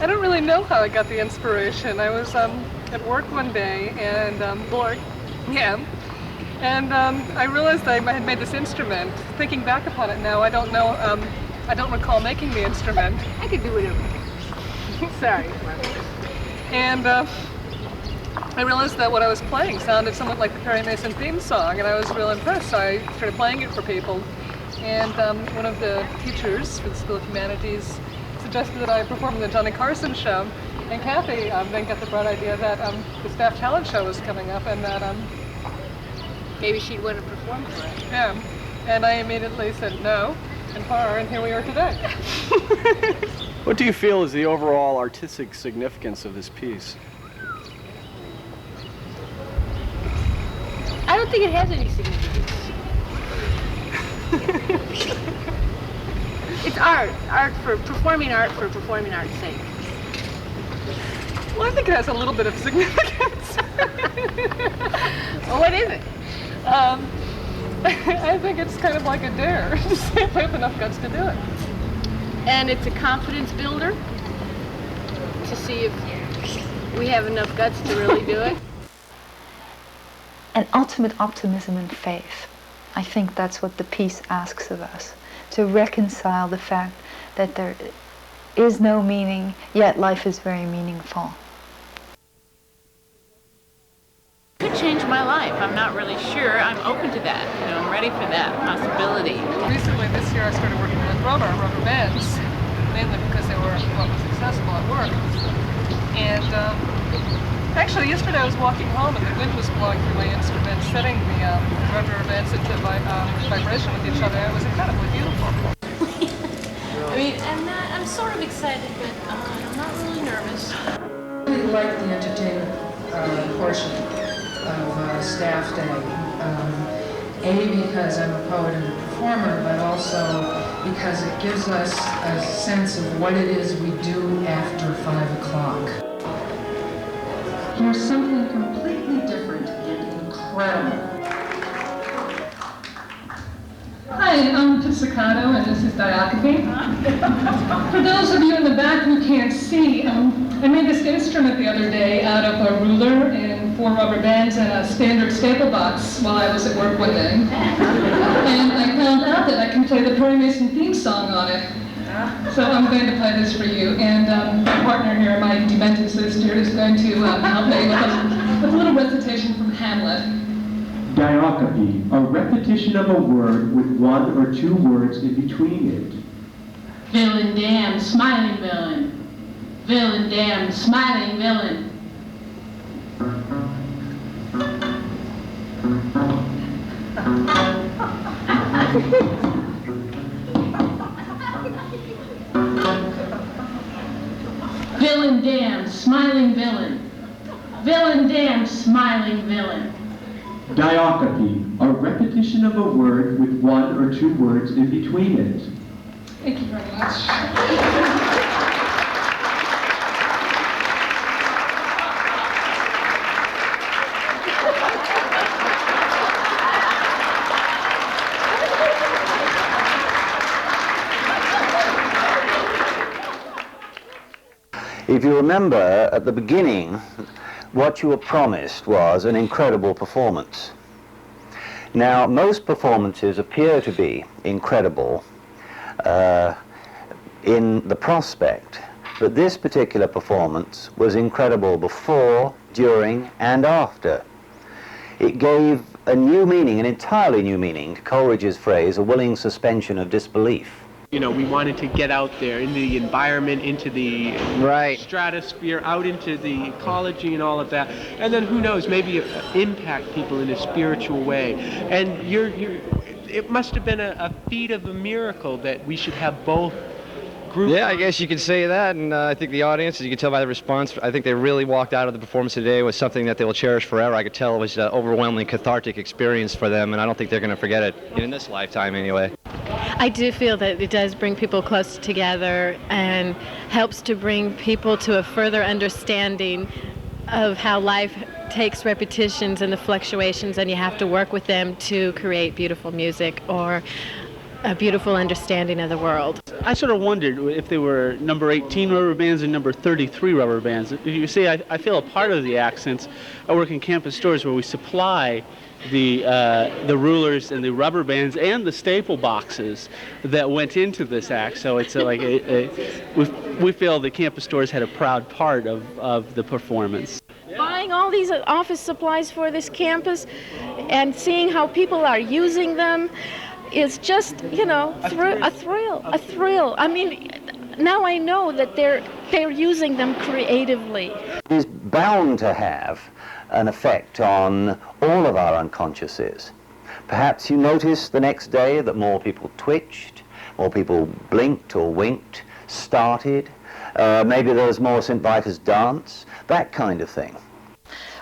I don't really know how I got the inspiration. I was at work one day and bored. Yeah. And I realized I had made this instrument. Thinking back upon it now, I don't know. I don't recall making the instrument. I could do whatever. Sorry. And I realized that what I was playing sounded somewhat like the Perry Mason theme song, and I was real impressed. So I started playing it for people. And one of the teachers for the School of Humanities suggested that I perform in the Johnny Carson show. And Kathy then got the bright idea that the staff talent show was coming up, and that maybe she'd want to perform for it. Yeah. And I immediately said no and far, and here we are today. What do you feel is the overall artistic significance of this piece? I don't think it has any significance. It's art for performing art's sake. Well, I think it has a little bit of significance. Well, what is it? I think it's kind of like a dare to see if I have enough guts to do it. And it's a confidence builder to see if we have enough guts to really do it. An ultimate optimism and faith. I think that's what the piece asks of us, to reconcile the fact that there is no meaning, yet life is very meaningful. Could change my life. I'm not really sure. I'm open to that. You know, I'm ready for that possibility. Recently, this year, I started working with rubber bands, mainly because they were successful at work. And actually, yesterday I was walking home and the wind was blowing through my instrument, setting the rubber bands into vibration with each other. It was incredibly beautiful. I mean, I'm sort of excited, but I'm not really nervous. I really like the entertainment portion of Staff Day. Because I'm a poet and a performer, but also because it gives us a sense of what it is we do after 5 o'clock. Here's something completely different and incredible. Hi, I'm Pizzicato and this is Diacope. For those of you in the back who can't see, I made this instrument the other day out of a ruler and 4 rubber bands and a standard staple box while I was at work one day. And I found out that I can play the Perry Mason theme song on it. So I'm going to play this for you. And my partner here, my demented sister, is going to help me with a little recitation from Hamlet. Diacope, a repetition of a word with 1 or 2 words in between it. Villain, damn, smiling villain. Villain, damn, smiling villain. Villain, damn, smiling villain. Villain, damn, smiling villain. Diacope, a repetition of a word with 1 or 2 words in between it. Thank you very much. If you remember, at the beginning, what you were promised was an incredible performance. Now, most performances appear to be incredible in the prospect, but this particular performance was incredible before, during, and after. It gave a new meaning, an entirely new meaning, to Coleridge's phrase, a willing suspension of disbelief. You know, we wanted to get out there into the environment, into the stratosphere, out into the ecology and all of that. And then who knows, maybe impact people in a spiritual way. And it must have been a feat of a miracle that we should have both groups. Yeah, I guess you could say that. And I think the audience, as you can tell by the response, I think they really walked out of the performance today with something that they will cherish forever. I could tell it was an overwhelmingly cathartic experience for them, and I don't think they're going to forget it, in this lifetime anyway. I do feel that it does bring people close together and helps to bring people to a further understanding of how life takes repetitions and the fluctuations, and you have to work with them to create beautiful music or a beautiful understanding of the world. I sort of wondered if they were number 18 rubber bands and number 33 rubber bands. You see, I feel a part of the act since I work in campus stores where we supply the rulers and the rubber bands and the staple boxes that went into this act. So it's like we feel the campus stores had a proud part of the performance. Buying all these office supplies for this campus and seeing how people are using them is just, you know, a thrill. I mean, now I know that they're using them creatively. It is bound to have an effect on all of our unconsciouses. Perhaps you noticed the next day that more people twitched, more people blinked or winked, started. Maybe there was more St. Vitus dance, that kind of thing.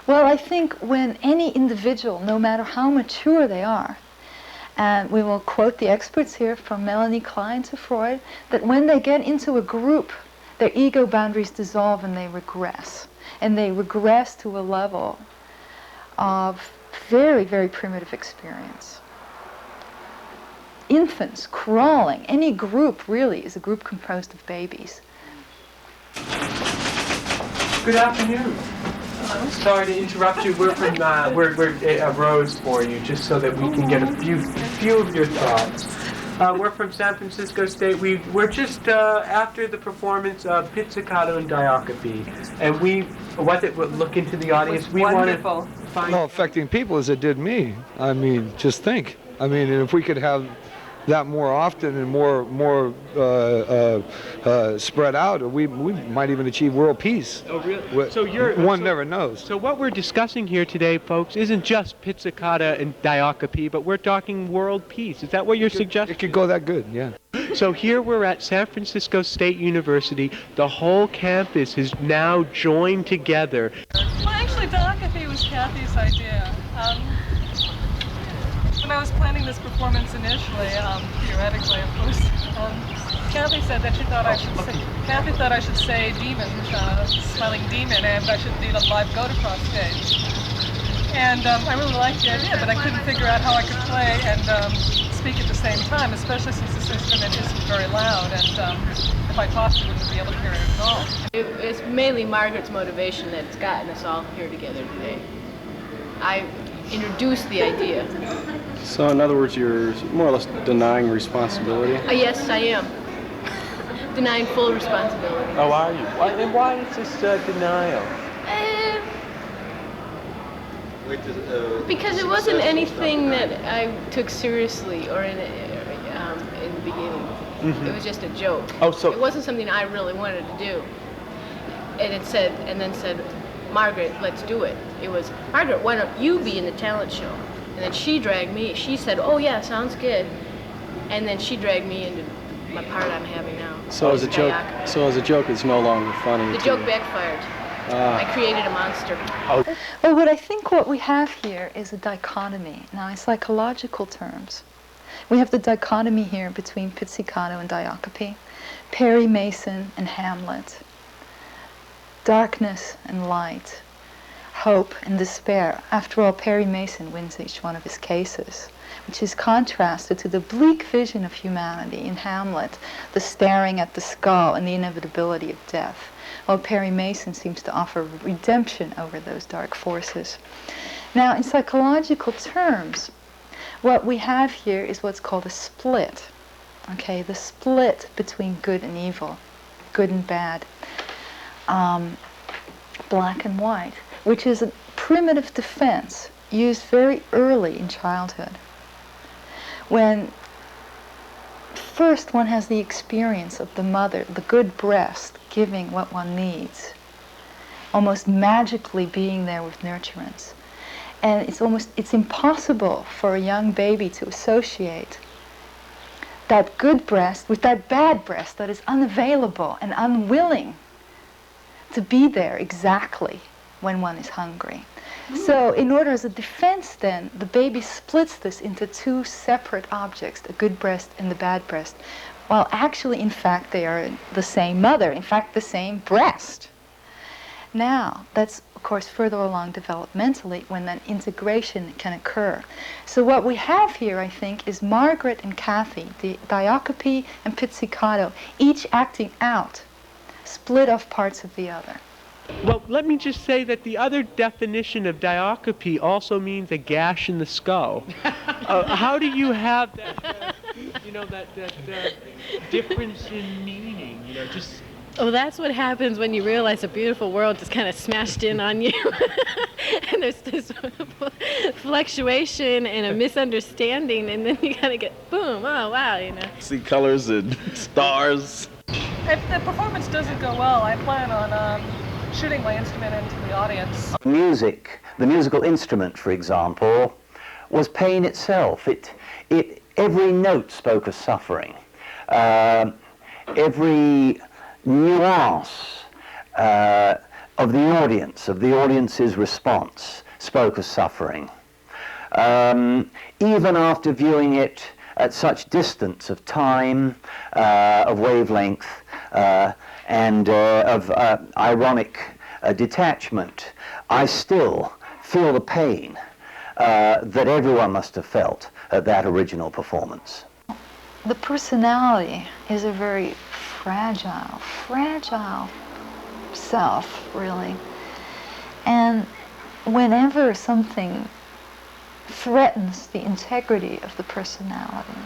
Well, I think when any individual, no matter how mature they are, and we will quote the experts here from Melanie Klein to Freud, that when they get into a group, their ego boundaries dissolve and they regress. And they regress to a level of very, very primitive experience. Infants crawling, any group really is a group composed of babies. Good afternoon. Sorry to interrupt you. We're from we're Rose for you, just so that we can get a few of your thoughts. We're from San Francisco State. We're just after the performance of Pizzicato and Diacope, and we look into the audience. We want to find how affecting people as it did me. I mean, just think. I mean, and if we could have that more often and more spread out, we might even achieve world peace. Oh, really? So one never knows. So what we're discussing here today, folks, isn't just Pizzicato and Diacope, but we're talking world peace. Is that what you're suggesting? It could go that good, yeah. So here we're at San Francisco State University. The whole campus is now joined together. Well, actually, Diacope was Kathy's idea. When I was planning this performance initially, theoretically, of course, Kathy said that she thought I should say demon, smiling demon, and I should need a live goat across stage. And I really liked the idea, but I couldn't figure out how I could play and speak at the same time, especially since this instrument isn't very loud, and if I talked, you wouldn't be able to hear it at all. It's mainly Margaret's motivation that's gotten us all here together today. I introduced the idea. So in other words, you're more or less denying responsibility? Yes, I am. Denying full responsibility. Oh, are you? Why is this denial? Because it wasn't anything that I took seriously or in the beginning. Mm-hmm. It was just a joke. Oh, so it wasn't something I really wanted to do. And then said, Margaret, let's do it. It was, Margaret, why don't you be in the talent show? And then she dragged me. She said, oh yeah, sounds good. And then she dragged me into my part I'm having now. So as a joke, it's no longer funny. The joke backfired. I created a monster. Well, what we have here is a dichotomy. Now, in psychological terms, we have the dichotomy here between Pizzicato and Diacope, Perry Mason and Hamlet, darkness and light, hope and despair. After all, Perry Mason wins each one of his cases, which is contrasted to the bleak vision of humanity in Hamlet, the staring at the skull and the inevitability of death. While Perry Mason seems to offer redemption over those dark forces. Now, in psychological terms, what we have here is what's called a split. Okay, the split between good and evil, good and bad, black and white, which is a primitive defense used very early in childhood. When first one has the experience of the mother, the good breast, giving what one needs, almost magically being there with nurturance. And it's impossible for a young baby to associate that good breast with that bad breast that is unavailable and unwilling to be there exactly when one is hungry. So in order as a defense then, the baby splits this into two separate objects, the good breast and the bad breast, while actually in fact they are the same mother, in fact the same breast. Now, that's of course further along developmentally when that integration can occur. So what we have here, I think, is Margaret and Kathy, the Diacope and Pizzicato, each acting out split off parts of the other. Well, let me just say that the other definition of diacope also means a gash in the skull. How do you have that, that difference in meaning? Just. Oh, that's what happens when you realize a beautiful world just kind of smashed in on you. And there's this fluctuation and a misunderstanding, and then you kind of get, boom, oh, wow, See colors and stars. If the performance doesn't go well, I plan on shooting my instrument into the audience. Music, the musical instrument, for example, was pain itself. Every note spoke of suffering. Every nuance of the audience's response spoke of suffering. Even after viewing it at such distance of time, of wavelength, and of ironic detachment, I still feel the pain that everyone must have felt at that original performance. The personality is a very fragile self, really. And whenever something threatens the integrity of the personality,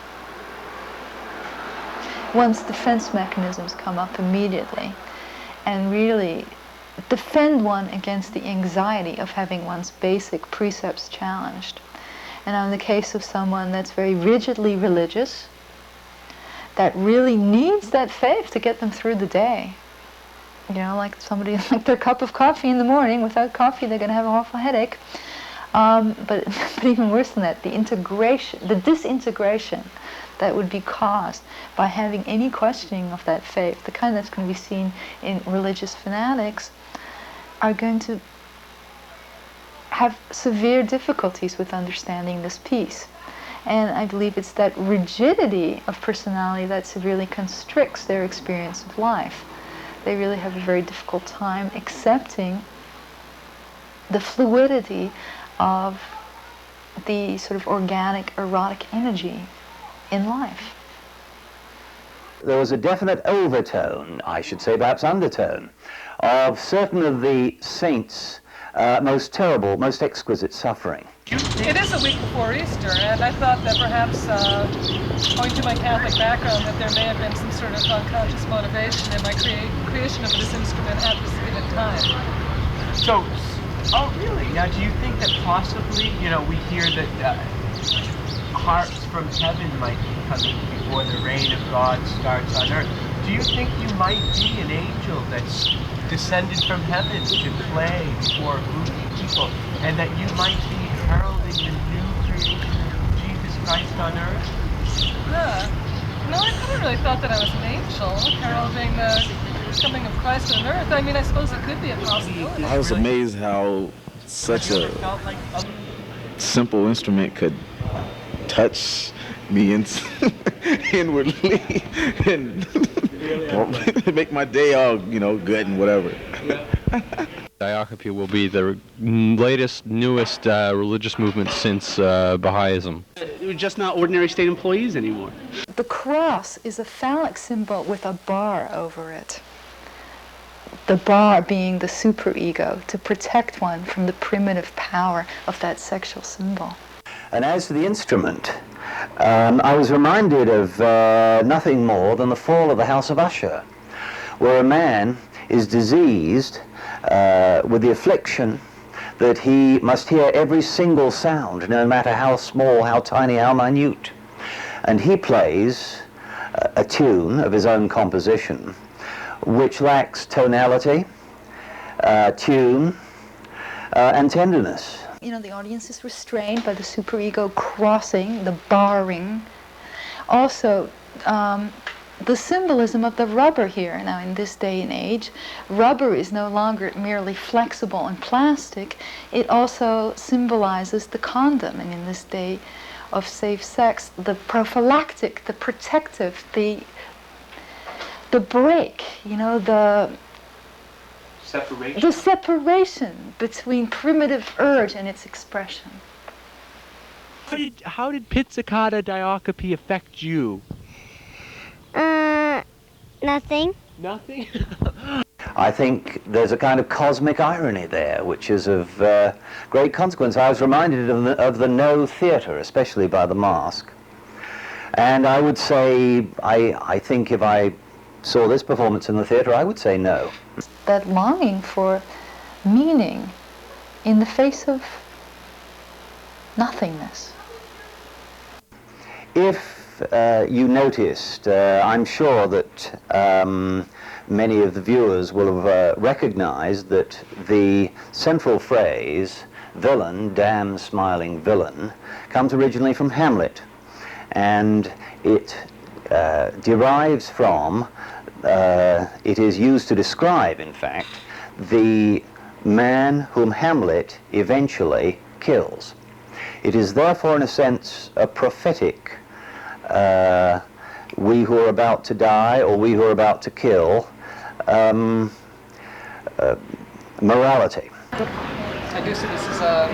one's defense mechanisms come up immediately and really defend one against the anxiety of having one's basic precepts challenged. And in the case of someone that's very rigidly religious, that really needs that faith to get them through the day. Like somebody like their cup of coffee in the morning. Without coffee, they're going to have an awful headache. But even worse than that, the disintegration that would be caused by having any questioning of that faith, the kind that's going to be seen in religious fanatics, are going to have severe difficulties with understanding this piece. And I believe it's that rigidity of personality that severely constricts their experience of life. They really have a very difficult time accepting the fluidity of the sort of organic, erotic energy in life. There was a definite overtone, I should say perhaps undertone, of certain of the saints' most terrible, most exquisite suffering. It is a week before Easter, and I thought that perhaps, owing to my Catholic background, that there may have been some sort of unconscious motivation in my creation of this instrument at this given time. So, oh really? Now, do you think that possibly, we hear that harps from heaven might be coming before the reign of God starts on earth? Do you think you might be an angel that's descended from heaven to play before a group of people, and that you might be heralding the new creation of Jesus Christ on earth? No, I never really thought that I was an angel heralding the coming of Christ on earth. I mean, I suppose it could be a possibility. I was amazed how such a simple instrument could touch me inwardly and make my day all, good and whatever. Diacope will be the latest, newest religious movement since Baha'ism. We're just not ordinary state employees anymore. The cross is a phallic symbol with a bar over it. The bar being the superego, to protect one from the primitive power of that sexual symbol. And as to the instrument, I was reminded of nothing more than the fall of the House of Usher, where a man is diseased with the affliction that he must hear every single sound, no matter how small, how tiny, how minute. And he plays a tune of his own composition, which lacks tonality, tune, and tenderness. The audience is restrained by the superego crossing, the barring. Also, the symbolism of the rubber here. Now, in this day and age, rubber is no longer merely flexible and plastic. It also symbolizes the condom. And in this day of safe sex, the prophylactic, the protective, the break, the Separation? The separation between primitive urge and its expression. How did Pizzicato and Diacope affect you? Nothing. Nothing? I think there's a kind of cosmic irony there, which is of great consequence. I was reminded of the No theatre, especially by The Mask. And I would say, I think if I saw this performance in the theatre, I would say no. That longing for meaning in the face of nothingness. If you noticed, I'm sure that many of the viewers will have recognized that the central phrase, villain, damn smiling villain, comes originally from Hamlet. And it derives from, it is used to describe, in fact, the man whom Hamlet eventually kills. It is therefore, in a sense, a prophetic, we who are about to die or we who are about to kill, morality. I do see this as a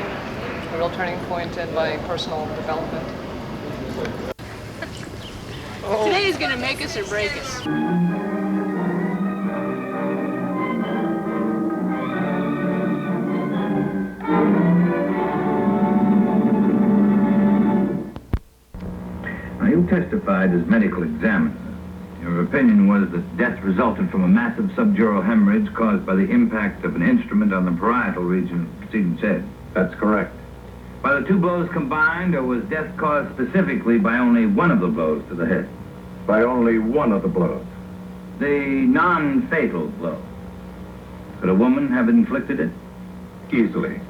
real turning point in my personal development. Today is going to make us or break us. Now, you testified as medical examiner. Your opinion was that death resulted from a massive subdural hemorrhage caused by the impact of an instrument on the parietal region of the proceeding's head. That's correct. By the two blows combined, or was death caused specifically by only one of the blows to the head? By only one of the blows. The non-fatal blow. Could a woman have inflicted it? Easily.